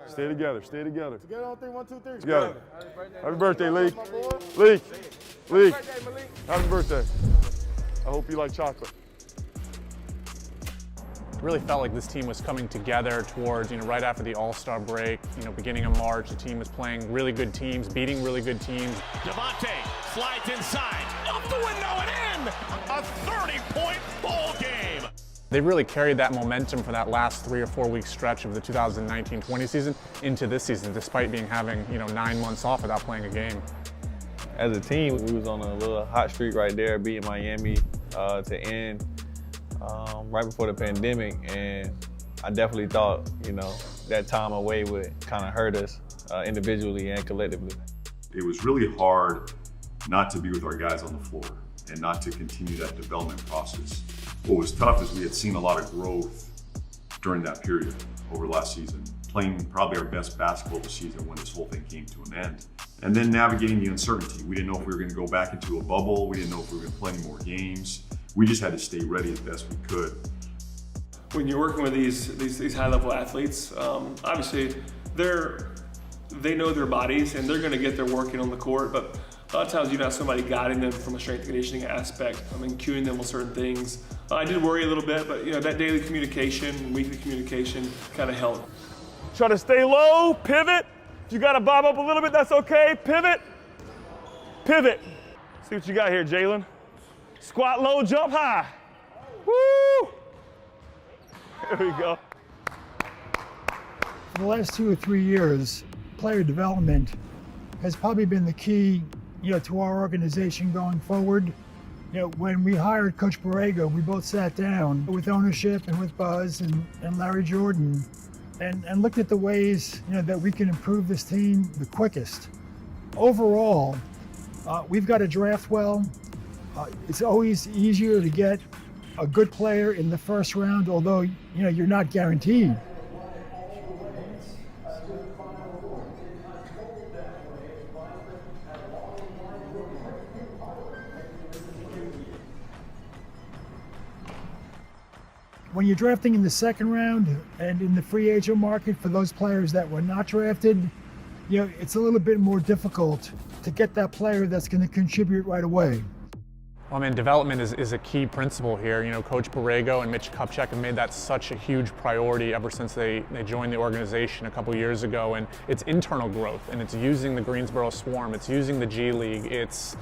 Stay together, stay together. Together on 3, 1, 2, 3. Together. Happy birthday, Lee. Lee. Lee. Happy birthday. I hope you like chocolate. Really felt like this team was coming together towards, right after the All-Star break, beginning of March. The team was playing really good teams, beating really good teams. Devontae slides inside, up the window and in! A 30-point ball game! They really carried that momentum for that last 3 or 4 week stretch of the 2019-20 season into this season, despite having 9 months off without playing a game. As a team, we was on a little hot streak right there, beating Miami to end right before the pandemic, and I definitely thought, that time away would kind of hurt us individually and collectively. It was really hard not to be with our guys on the floor and not to continue that development process. What was tough is we had seen a lot of growth during that period over last season, playing probably our best basketball of the season when this whole thing came to an end. And then navigating the uncertainty. We didn't know if we were going to go back into a bubble. We didn't know if we were going to play any more games. We just had to stay ready as best we could. When you're working with these high-level athletes, obviously they know their bodies and they're going to get their work in on the court, but a lot of times you have somebody guiding them from a strength and conditioning aspect, cueing them with certain things. I did worry a little bit, but that daily communication, weekly communication kind of helped. Try to stay low, pivot. If you got to bob up a little bit, that's okay. Pivot. Pivot. See what you got here, Jalen. Squat low, jump high. Woo! There we go. For the last 2 or 3 years, player development has probably been the key, to our organization going forward. When we hired Coach Borrego, we both sat down with ownership and with Buzz and Larry Jordan and looked at the ways, that we can improve this team the quickest. Overall, we've got to draft well. It's always easier to get a good player in the first round, although, you're not guaranteed. When you're drafting in the second round and in the free agent market for those players that were not drafted, it's a little bit more difficult to get that player that's going to contribute right away. Development is a key principle here. Coach Borrego and Mitch Kupchak have made that such a huge priority ever since they joined the organization a couple years ago, and it's internal growth, and it's using the Greensboro Swarm, it's using the G League, it's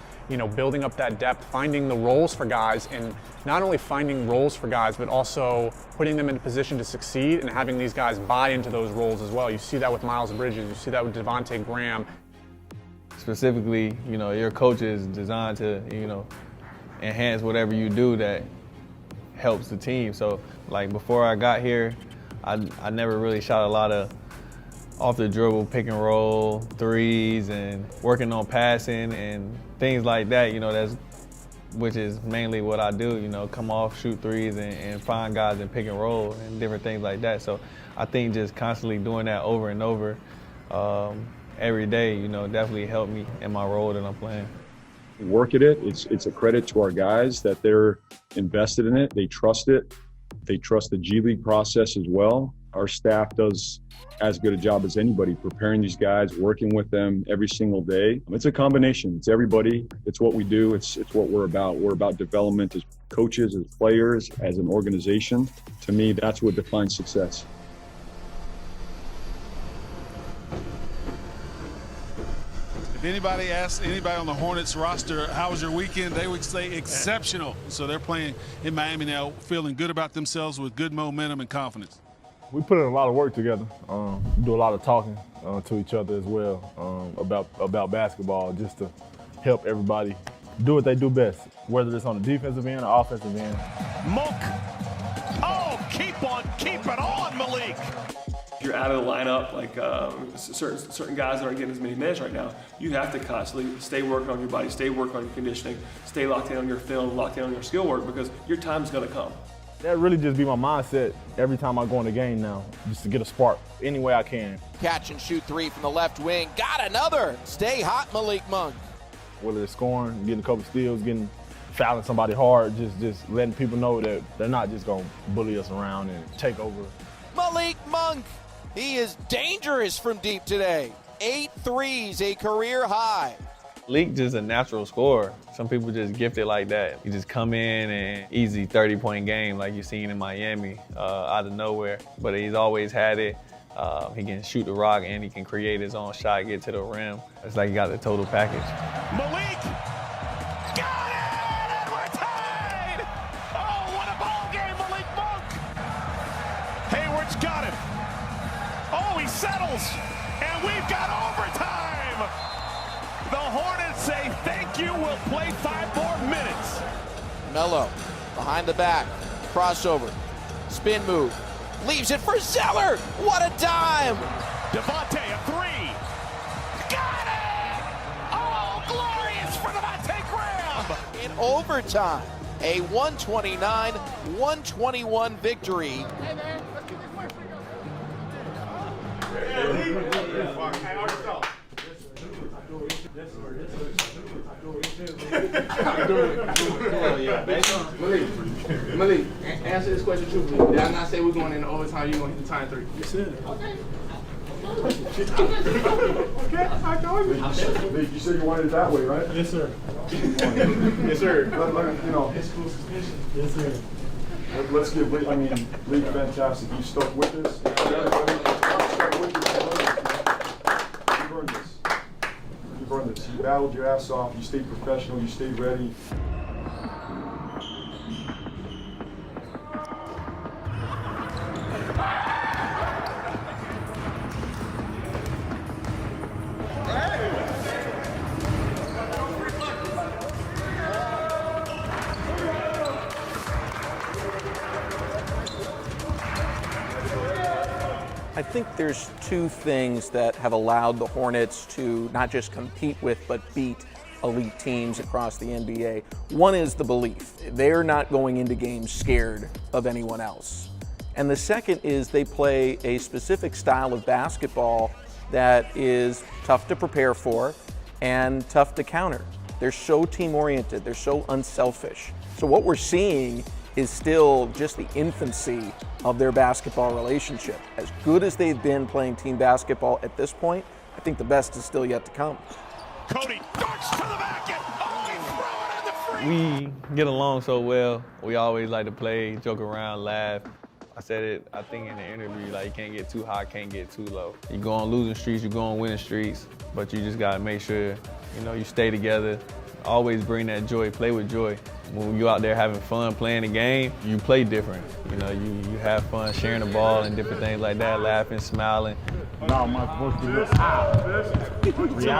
building up that depth, finding the roles for guys, and not only finding roles for guys, but also putting them in a position to succeed and having these guys buy into those roles as well. You see that with Miles Bridges, you see that with Devontae Graham. Specifically, your coach is designed to, enhance whatever you do that helps the team. So, before I got here, I never really shot a lot of off the dribble, pick and roll, threes, and working on passing and things like that, which is mainly what I do, come off, shoot threes, and find guys in pick and roll and different things like that. So I think just constantly doing that over and over every day, definitely helped me in my role that I'm playing. Work at it. It's a credit to our guys that they're invested in it. They trust it. They trust the G League process as well. Our staff does as good a job as anybody preparing these guys, working with them every single day. It's a combination. It's everybody. It's what we do. It's what we're about. We're about development as coaches, as players, as an organization. To me, that's what defines success. If anybody asks anybody on the Hornets roster, how was your weekend, they would say exceptional. So they're playing in Miami now, feeling good about themselves with good momentum and confidence. We put in a lot of work together. Do a lot of talking to each other as well about basketball, just to help everybody do what they do best, whether it's on the defensive end or offensive end. Monk. Oh, keep it on, Malik. If you're out of the lineup, certain guys that aren't getting as many minutes right now, you have to constantly stay working on your body, stay working on your conditioning, stay locked in on your film, locked in on your skill work, because your time's going to come. That really just be my mindset every time I go in the game now, just to get a spark any way I can. Catch and shoot three from the left wing. Got another. Stay hot, Malik Monk. Whether it's scoring, getting a couple steals, fouling somebody hard, just letting people know that they're not just going to bully us around and take over. Malik Monk, He is dangerous from deep today. 8 threes, a career high. Leak just a natural scorer. Some people just gift it like that. You just come in and easy 30-point game like you seen in Miami out of nowhere. But he's always had it. He can shoot the rock and he can create his own shot, get to the rim. It's like he got the total package. Malik got it, and we're tied. Oh, what a ball game, Malik Monk. Hayward's got it. Oh, he settles, and we've got overtime. The Hornets say thank you. We'll play 5 more minutes. Melo behind the back, crossover, spin move. Leaves it for Zeller. What a dime. Devontae, a 3. Got it! Oh, glorious for Devontae Graham! In overtime, a 129-121 victory. Hey, man, let's get this one free Malik, answer this question truthfully. Did I not say we're going into overtime? You're going to hit the time 3? You said. Okay. Okay, I told you. You said you wanted it that way, right? Yes, sir. Yes, sir. You know. Yes, sir. Let's give Lee. I mean, Lee, fantastic. You stuck with us. You've earned this. You've earned this. You battled your ass off. You stayed professional. You stayed ready. I think there's 2 things that have allowed the Hornets to not just compete with, but beat elite teams across the NBA. One is the belief. They're not going into games scared of anyone else. And the second is they play a specific style of basketball that is tough to prepare for and tough to counter. They're so team-oriented. They're so unselfish. So what we're seeing is still just the infancy of their basketball relationship. As good as they've been playing team basketball at this point, I think the best is still yet to come. Cody darts to the back and oh, he threw it on the free. We get along so well. We always like to play, joke around, laugh. I said it, I think in the interview, like you can't get too high, can't get too low. You go on losing streaks, you go on winning streaks, but you just gotta make sure, you know, you stay together. Always bring that joy, play with joy. When you're out there having fun playing the game, you play different. You know, you have fun sharing the ball and different things like that, laughing, smiling. No, my supposed to do this.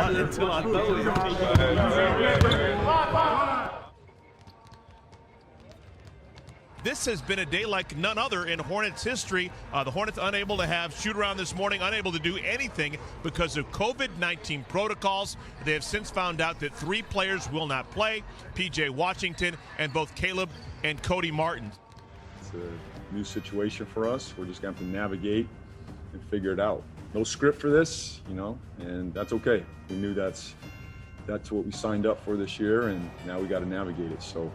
Until I throw it. This has been a day like none other in Hornets history. The Hornets unable to have shoot-around this morning, unable to do anything because of COVID-19 protocols. They have since found out that 3 players will not play, P.J. Washington and both Caleb and Cody Martin. It's a new situation for us. We're just going to have to navigate and figure it out. No script for this, you know, and that's okay. We knew that's what we signed up for this year, and now we got to navigate it. So.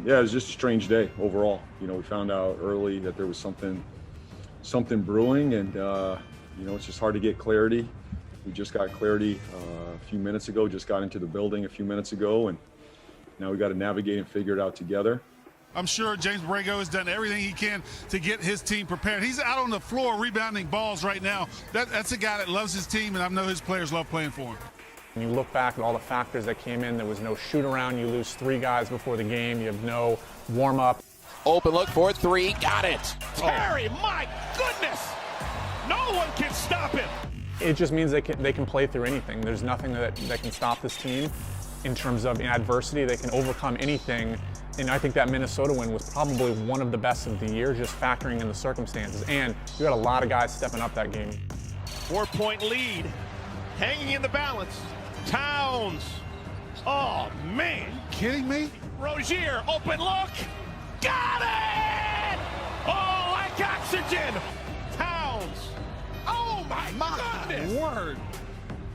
Yeah, it was just a strange day overall. You know, we found out early that there was something brewing, and you know, it's just hard to get clarity. We just got clarity a few minutes ago, just got into the building a few minutes ago, and now we got to navigate and figure it out together. I'm sure James Borrego has done everything he can to get his team prepared. He's out on the floor rebounding balls right now. That's a guy that loves his team, and I know his players love playing for him. When you look back at all the factors that came in, there was no shoot-around. You lose 3 guys before the game. You have no warm-up. Open look for 3, got it. Terry, my goodness! No one can stop him. It just means they can play through anything. There's nothing that can stop this team in terms of adversity. They can overcome anything. And I think that Minnesota win was probably one of the best of the year, just factoring in the circumstances. And you had a lot of guys stepping up that game. 4-point lead, hanging in the balance. Towns. Oh, man. Kidding me? Rozier, open look. Got it! Oh, like oxygen. Towns. Oh, my goodness. Word.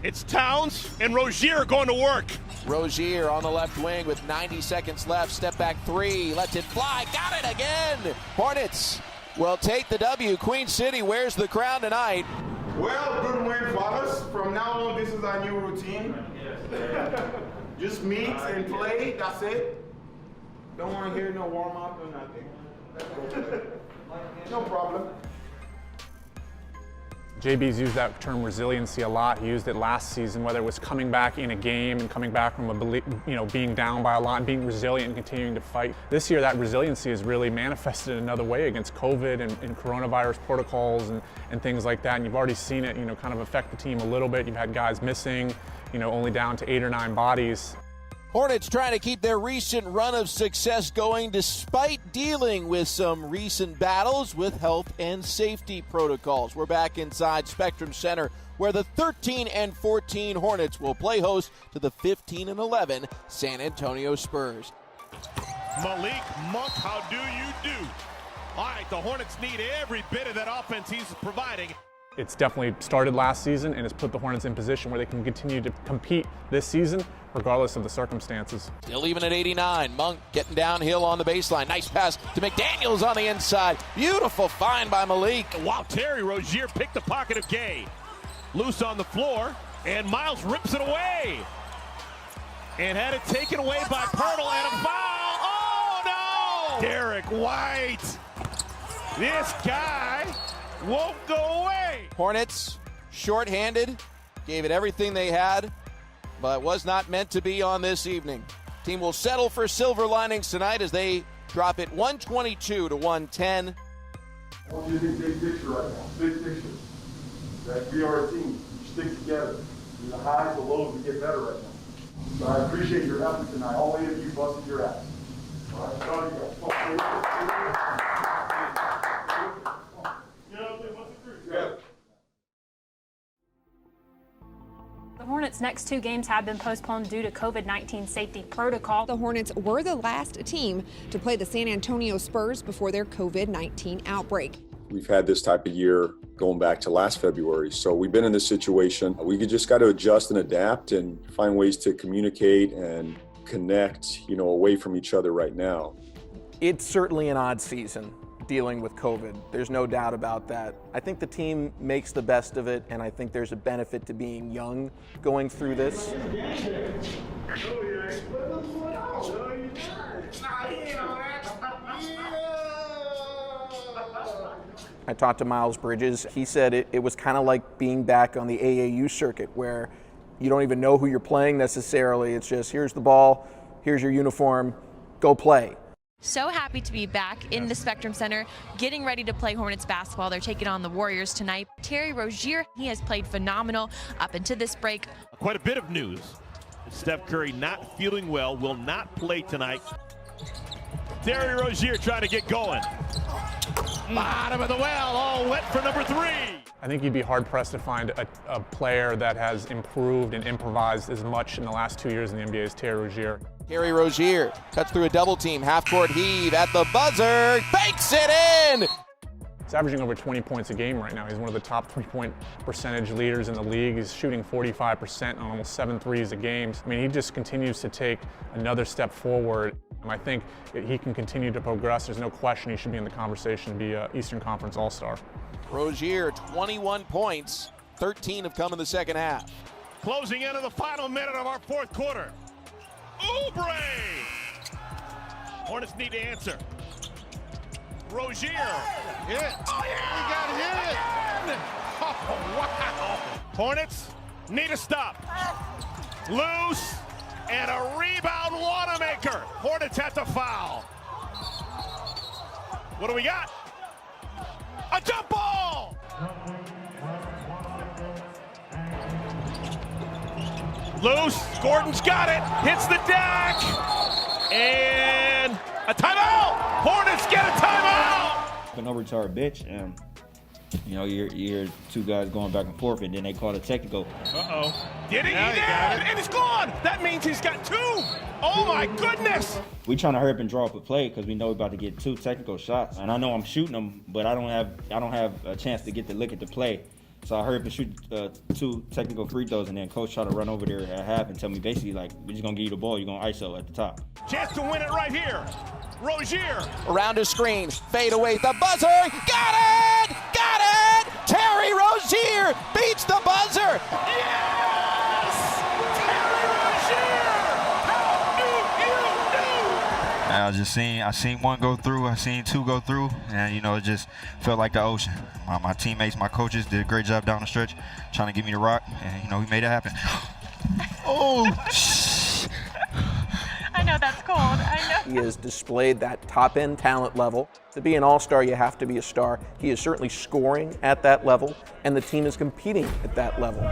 It's Towns and Rozier going to work. Rozier on the left wing with 90 seconds left. Step back 3, lets it fly. Got it again. Hornets Well, take the W. Queen City wears the crown tonight. Well, good win for us. From now on, this is our new routine. Just meet and play, that's it. Don't want to hear no warm-up or nothing. No problem. JB's used that term resiliency a lot. He used it last season, whether it was coming back in a game and coming back from being down by a lot and being resilient and continuing to fight. This year, that resiliency is really manifested in another way against COVID and coronavirus protocols and things like that. And you've already seen it, kind of affect the team a little bit. You've had guys missing, only down to 8 or 9 bodies. Hornets trying to keep their recent run of success going despite dealing with some recent battles with health and safety protocols. We're back inside Spectrum Center where the 13-14 Hornets will play host to the 15-11 San Antonio Spurs. Malik Monk, how do you do? All right, the Hornets need every bit of that offense he's providing. It's definitely started last season and has put the Hornets in position where they can continue to compete this season regardless of the circumstances. Still even at 89. Monk getting downhill on the baseline. Nice pass to McDaniels on the inside. Beautiful find by Malik. Wow, Terry Rozier picked the pocket of Gay. Loose on the floor, and Miles rips it away. And had it taken away by Pirtle and a foul. Oh, no! Derek White. This guy won't go away. Hornets shorthanded, gave it everything they had, but was not meant to be on this evening. Team will settle for silver linings tonight as they drop it 122 to 110. I want you to think big picture right now, big picture. That we are a team, we stick together. Through the highs, the lows, we get better right now. So I appreciate your effort tonight. All 8 of you busted your ass. All right, proud of you guys. The Hornets' next 2 games have been postponed due to COVID-19 safety protocol. The Hornets were the last team to play the San Antonio Spurs before their COVID-19 outbreak. We've had this type of year going back to last February, so we've been in this situation. We just got to adjust and adapt and find ways to communicate and connect, away from each other right now. It's certainly an odd season dealing with COVID. There's no doubt about that. I think the team makes the best of it, and I think there's a benefit to being young going through this. I talked to Miles Bridges. He said it was kind of like being back on the AAU circuit where you don't even know who you're playing necessarily. It's just, here's the ball, here's your uniform, go play. So happy to be back in the Spectrum Center, getting ready to play Hornets basketball. They're taking on the Warriors tonight. Terry Rozier, he has played phenomenal up into this break. Quite a bit of news. Steph Curry not feeling well, will not play tonight. Terry Rozier trying to get going. Bottom of the well, all wet for number 3. I think you'd be hard-pressed to find a player that has improved and improvised as much in the last 2 years in the NBA as Terry Rozier. Terry Rozier cuts through a double team, half-court heave at the buzzer, banks it in! He's averaging over 20 points a game right now. He's one of the top 3-point percentage leaders in the league. He's shooting 45% on almost 7 threes a game. I mean, he just continues to take another step forward. I think he can continue to progress. There's no question he should be in the conversation to be an Eastern Conference All-Star. Rozier, 21 points, 13 have come in the second half. Closing into the final minute of our 4th quarter. Oubre! Hornets need to answer. Rozier. Hit. Oh, yeah! He got hit. Oh, wow. Hornets need to stop. Loose. And a rebound, Wanamaker. Hornets have to foul. What do we got? A jump ball! Loose, Gordon's got it, hits the deck, and a timeout! Hornets get a timeout! An overtime bitch, and you hear 2 guys going back and forth, and then they call a technical. Uh-oh. Did he? He did! And it's gone! That means he's got 2! Oh my goodness! We trying to hurry up and draw up a play because we know we're about to get 2 technical shots. And I know I'm shooting them, but I don't have a chance to get to look at the play. So I hurried up and shoot 2 technical free throws, and then coach tried to run over there at half and tell me basically like, we're just gonna give you the ball, you're gonna ISO at the top. Chance to win it right here. Rozier. Around his screen, fade away, the buzzer, got it! Got it! Terry Rozier beats the buzzer! Yes! Terry Rozier! How do you do? I seen one go through, I seen 2 go through, and you know, it just felt like the ocean. My teammates, my coaches did a great job down the stretch, trying to give me the rock, and you know, we made it happen. Oh, I know that's cold. I know. He has displayed that top-end talent level. To be an all-star, you have to be a star. He is certainly scoring at that level, and the team is competing at that level.